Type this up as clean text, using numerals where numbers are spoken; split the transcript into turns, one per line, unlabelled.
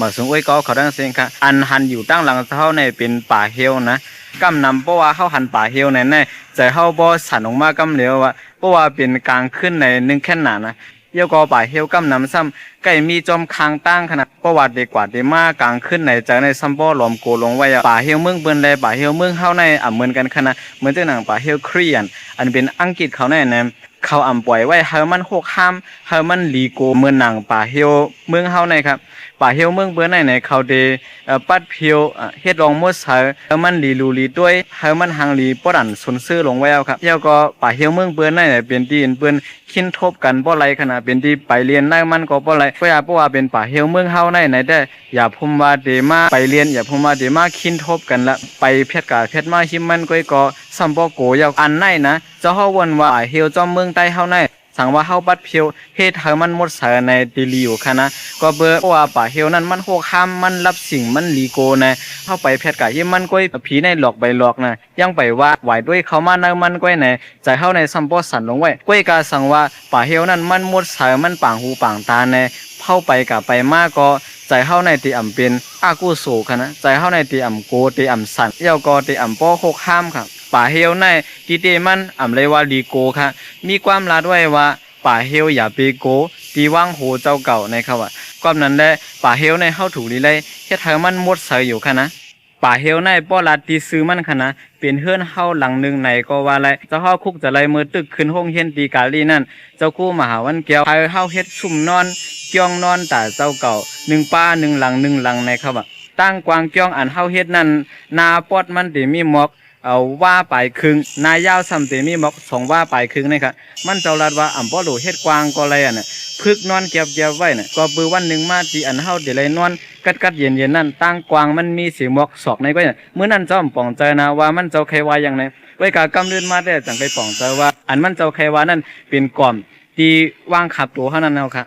มาสูงไว้ก็เขาดังเสียงค่ะอันหันอยู่ตั้งหลังเท่าในเป็นป่าเฮลนะกำนำเพราะว่าเขาหันป่าเฮลในใจเขาบ่สั่นออกมากำเหลียวว่าเพราะว่าเป็นกลางขึ้นในหนึ่งแค่หนานะเยาก็ป่าเฮลกำนำซ้ำใกล้มีจอมคางตั้งขนาดประวัติเด็กกว่าเดมากลางขึ้นในจากในซัมบ่หลอมโกลงไว้ป่าเฮลเมืองเปิ้นเลยป่าเฮลเมืองเฮาในเหมือนกันขนาดเหมือนเจ้าหนังป่าเฮลครีอันอันเป็นอังกฤษเขาในเขาปล่อยไว้เฮามัน6ห้ามเฮามันลีโกเมืองหนังป่าเฮลเมืองเฮาในครับป่าเฮลเมืองเปิ้นในเขาเดปัดเพียวเฮ็ดรองมดเฮามันลีลูลีด้วยเฮามันหังลีป้อดันสุนซื่อลงไว้เอาครับแล้วก็ป่าเฮลเมืองเปิ้นในเป็นที่เปิ้นคินทบกันบ่ไรขนาดเป็นที่ไปเรียนได้มันก็บ่ไรเพราะว่าเป็นป่าเฮลเมืองเฮาในได้อย่าพุ่มว่าเดมาไปเรียนอย่าพุ่มว่าเดมาคินทบกันละไปเพชรกาเพชรมาหิมมันก็ซัมบ่โกยาวอันในนะเจ้าเฮาวนว่าเฮลจอมเมืองใต้เฮาในสั่งว่าเฮาบัดเพียวเฮ็ดให้มันหมดเสในดิลิวค่ะนะก็เบอร์ว่าป่าเฮลนั้นมันโหกห้ามมันรับสิ่งมันลีโกนะเฮาไปเพชรกะหิมมันก็ผีในหลอกใบหลอกนะยังไปว่าไหวด้วยเขามานะมันก็ในใจเฮาในซัมบ่สั่นลงไว้ก้อยกาสั่งว่าป่าเฮลนั้นมันหมดเสมันปางหูปางตาในเข้าไปกะไปมาก็ใจเฮาในติอำเป็นอากุโสค่ะนะใจเฮาในติอำโกติอำสันเยาก็ติอำป้อโหกห้ามค่ะป่าเฮลในกิเตมันเลยว่าลีโกค่ะมีความลาด้วยว่าป่าเฮลอย่าไปโกตีว่างโหเจ้าเก่าในครับว่าก้อมนั้นแหละป่าเฮลในเฮาถูกลีเลยเฮ็ดให้มันหมดเสยอยู่ค่ะนะป่าเฮลในป้อลาตีซื้อมันค่ะนะเป็นเฮือนเฮาหลังนึงในก็ว่าไรเจ้าเฮาคุกจะไล่มือตึกขึ้นห้องเฮียนตีกาลีนั่นเจ้ากู้มหาวันแก้วให้เฮาเฮ็ดชุ่มนอนเกี่ยงนอนตาเจ้าเก่า1ป้า1หลัง1หลังในครับว่าตั้งกวางเกี่ยงอันเฮาเฮ็ดนั่นนาปอดมันติมีหมอกเอาว่าไปครึ่งนายยาวซ้ำเตมีหมอก2ว่าไปครึ่งนี่ครับมันเจ้าลัดว่าบ่รู้เฮ็ดกวางก็เลยน่ะพึกนอนเก็บไว้น่ะก็ปือวันนึงมาที่อันเฮาได้เลยนอนกัดเย็นๆนั่นตั้งกวางมันมีสีหมอกศอกในก็มื้อนั้นเจ้าป่องใจนะว่ามันเจ้าใครว่าอย่างไรไว้กะกำเดินมาได้จังไปป่องใจว่าอันมันเจ้าใครว่านั่นเป็นก่อมที่วางขับตัวเฮานั้นเอาค่ะ